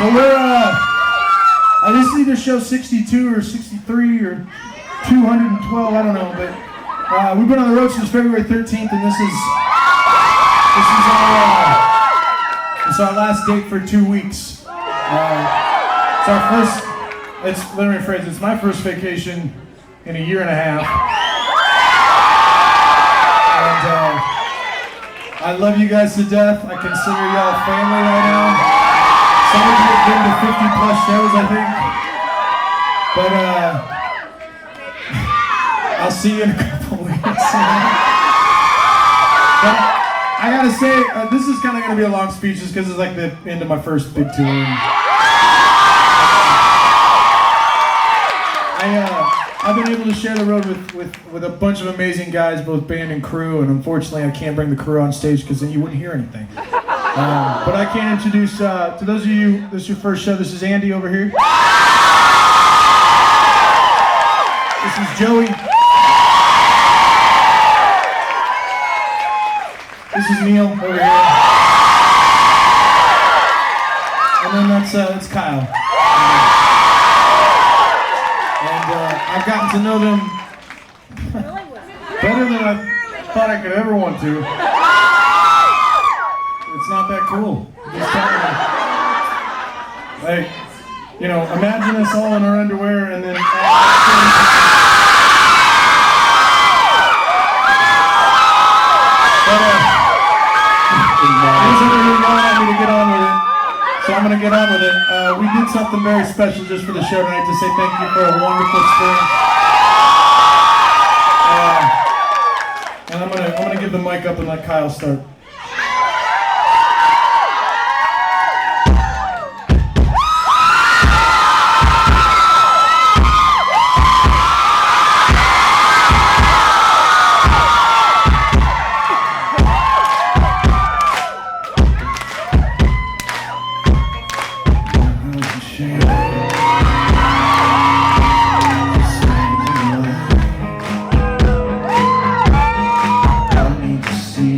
So this is either show 62 or 63 or 212, I don't know, but we've been on the road since February 13th, and this is our last date for 2 weeks. It's our first, let me rephrase, it's my first vacation in a year and a half. And I love you guys to death. I consider y'all family right now. Some of you have been to 50 plus shows, I think. But I'll see you in a couple weeks. But I gotta say, this is kind of gonna be a long speech just because it's like the end of my first big tour. I've been able to share the road with a bunch of amazing guys, both band and crew, and unfortunately I can't bring the crew on stage because then you wouldn't hear anything. But I can introduce, to those of you, this is your first show, this is Andy over here. This is Joey. This is Neil over here. And then that's Kyle. And I've gotten to know them better than I thought I could ever want to. It's not that cool. Just like, you know, imagine us all in our underwear and then but me to get on with it, so I'm going to get on with it. We did something very special just for the show tonight to say thank you for a wonderful experience. And I'm going to give the mic up and let Kyle start. See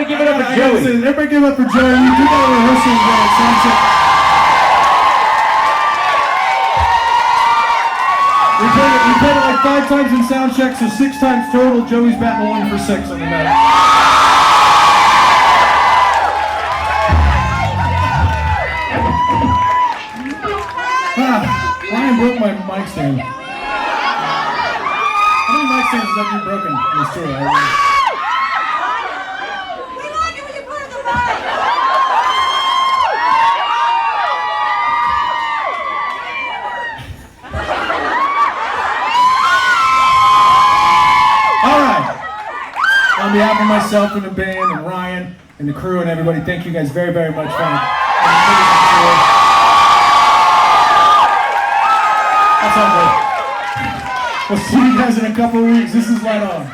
give it up for Joey. Everybody give it up for Joey. We do that rehearsal at sound check. We played it like 5 times in sound check, so 6 times total. Joey's batting 1 for 6 on the night. Ryan broke my mic stand. How many mic stands have you broken in this tour? We like it when you put it in the mic. All right. On behalf of myself and the band and Ryan and the crew and everybody, thank you guys very, very much for That's all good. We'll see you guys in a couple of weeks. This is Light On.